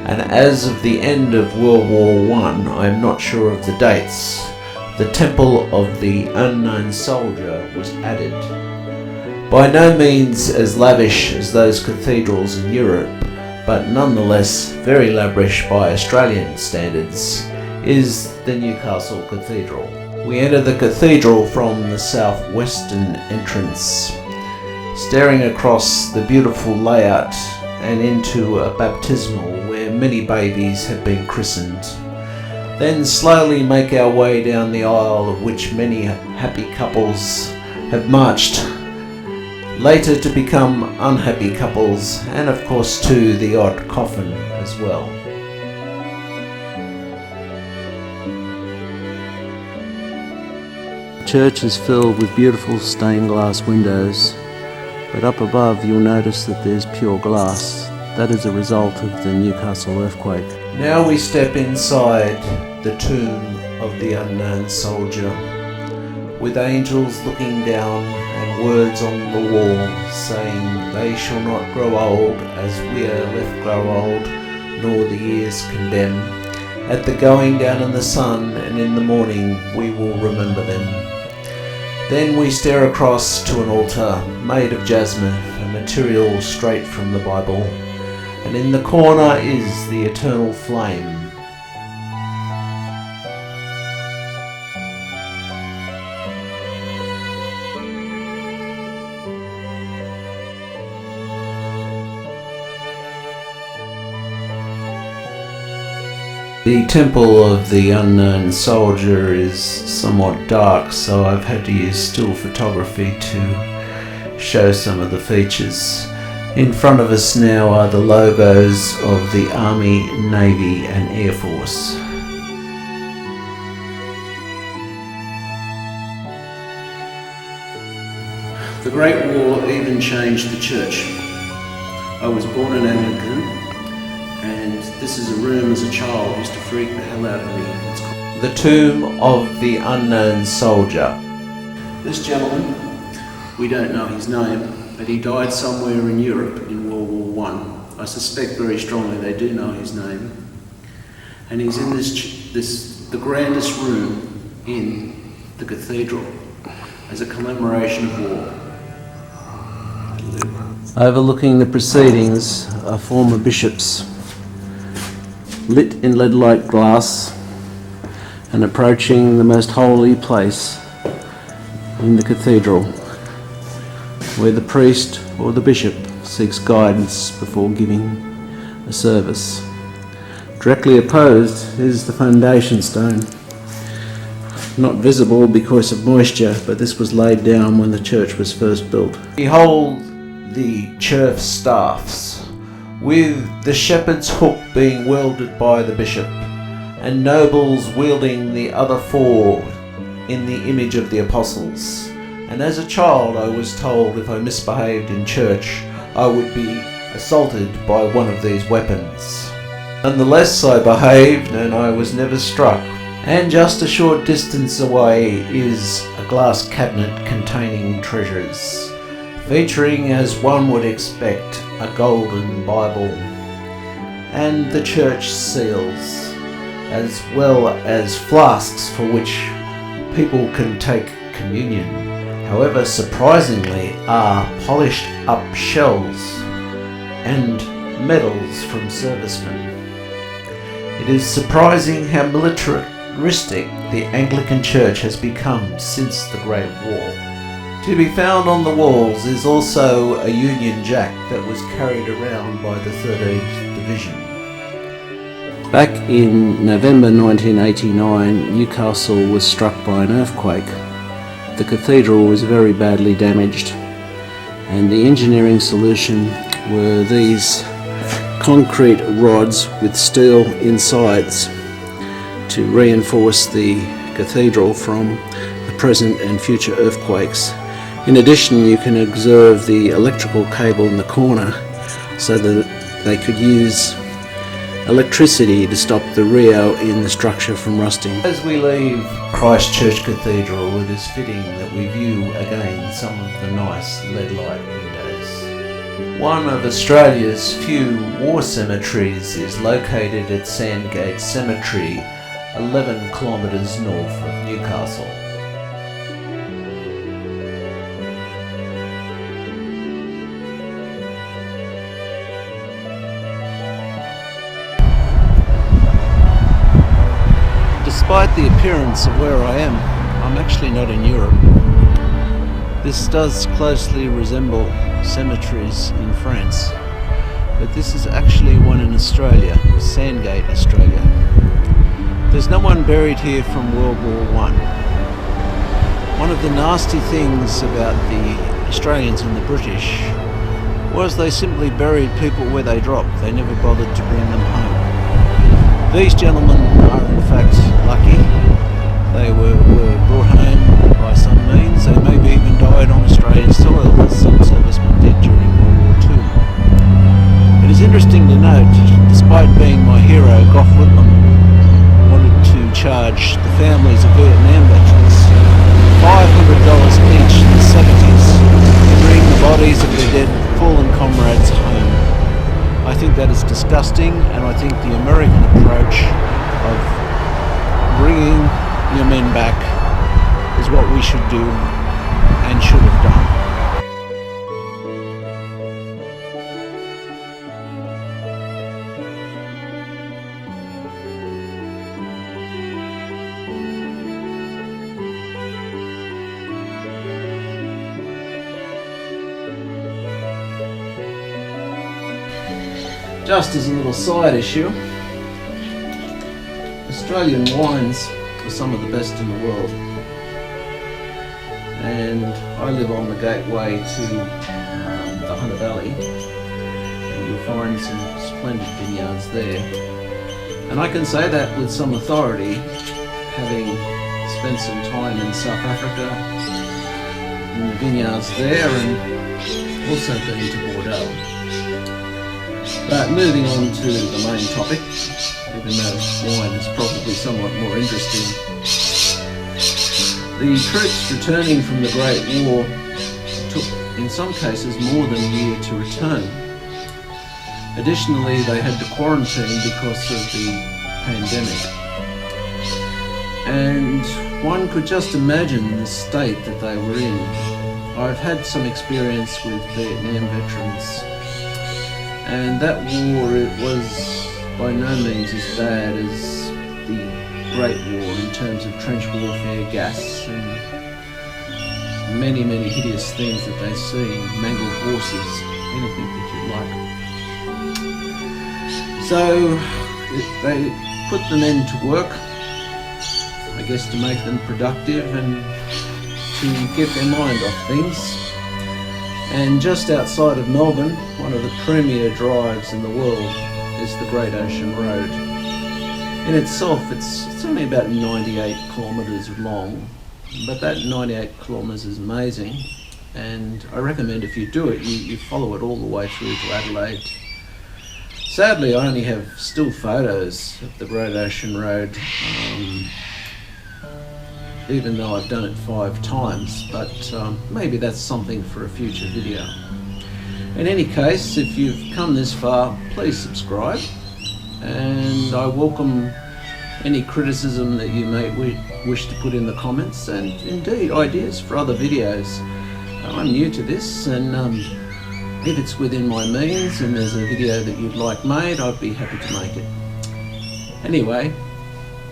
and as of the end of World War I, I'm not sure of the dates, the Temple of the Unknown Soldier was added. By no means as lavish as those cathedrals in Europe, but nonetheless very lavish by Australian standards, is the Newcastle Cathedral. We enter the cathedral from the southwestern entrance, staring across the beautiful layout and into a baptismal where many babies have been christened. Then slowly make our way down the aisle of which many happy couples have marched, later to become unhappy couples, and of course to the odd coffin as well. The church is filled with beautiful stained glass windows, but up above you'll notice that there's pure glass. That is a result of the Newcastle earthquake. Now we step inside the tomb of the unknown soldier, with angels looking down and words on the wall saying, "They shall not grow old as we are left grow old, nor the years condemn. At the going down in the sun and in the morning we will remember them." Then we stare across to an altar made of jasmine, a material straight from the Bible, and in the corner is the eternal flame. The Temple of the Unknown Soldier is somewhat dark, so I've had to use still photography to show some of the features. In front of us now are the logos of the Army, Navy and Air Force. The Great War even changed the church. I was born an Anglican, and this is a room as a child used to freak the hell out of me. It's called the Tomb of the Unknown Soldier. This gentleman, we don't know his name, but he died somewhere in Europe in World War I. I suspect very strongly they do know his name. And he's in the grandest room in the cathedral as a commemoration of war. Overlooking the proceedings are former bishops, lit in lead-like glass and approaching the most holy place in the cathedral, where the priest or the bishop seeks guidance before giving a service. Directly opposed is the foundation stone, not visible because of moisture, but this was laid down when the church was first built. Behold the church staffs, with the shepherd's hook being wielded by the bishop, and nobles wielding the other four in the image of the apostles. And as a child I was told if I misbehaved in church I would be assaulted by one of these weapons. Nonetheless I behaved and I was never struck. And just a short distance away is a glass cabinet containing treasures, featuring, as one would expect, a golden Bible and the church seals, as well as flasks for which people can take communion. However, surprisingly are polished up shells and medals from servicemen. It is surprising how militaristic the Anglican Church has become since the Great War. To be found on the walls is also a Union Jack that was carried around by the 13th Division. Back in November 1989, Newcastle was struck by an earthquake. The cathedral was very badly damaged, and the engineering solution were these concrete rods with steel insides to reinforce the cathedral from the present and future earthquakes. In addition, you can observe the electrical cable in the corner so that they could use electricity to stop the Rio in the structure from rusting. As we leave Christchurch Cathedral, it is fitting that we view again some of the nice lead-light windows. One of Australia's few war cemeteries is located at Sandgate Cemetery, 11 kilometres north of Newcastle. Despite the appearance of where I am, I'm actually not in Europe. This does closely resemble cemeteries in France, but this is actually one in Australia, Sandgate, Australia. There's no one buried here from World War I. One of the nasty things about the Australians and the British was they simply buried people where they dropped. They never bothered to bring them home. These gentlemen are in fact lucky. They were brought home by some means. They maybe even died on Australian soil, as some servicemen did during World War II. It is interesting to note, despite being my hero, Gough Whitlam wanted to charge the families of Vietnam veterans $500 each in the 70s to bring the bodies of their dead fallen comrades home. I think that is disgusting, and I think the American approach of bringing your men back is what we should do and should have done. Just as a little side issue, Australian wines are some of the best in the world, and I live on the gateway to the Hunter Valley, and you'll find some splendid vineyards there. And I can say that with some authority, having spent some time in South Africa, in the vineyards there, and also been to Bordeaux. But moving on to the main topic, even though wine is probably somewhat more interesting. The troops returning from the Great War took, in some cases, more than a year to return. Additionally, they had to quarantine because of the pandemic. And one could just imagine the state that they were in. I've had some experience with Vietnam veterans, and that war, it was by no means as bad as the Great War in terms of trench warfare, gas, and many, many hideous things that they see, mangled horses, anything that you'd like. So they put the men to work, I guess to make them productive and to get their mind off things. And just outside of Melbourne, one of the premier drives in the world is the Great Ocean Road. In itself, it's only about 98 kilometres long, but that 98 kilometres is amazing, and I recommend if you do it, you follow it all the way through to Adelaide. Sadly, I only have still photos of the Great Ocean Road, even though I've done it 5 times, but maybe that's something for a future video. In any case, if you've come this far, please subscribe, and I welcome any criticism that you may wish to put in the comments, and indeed ideas for other videos. I'm new to this, and if it's within my means and there's a video that you'd like made, I'd be happy to make it. Anyway,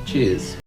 cheers.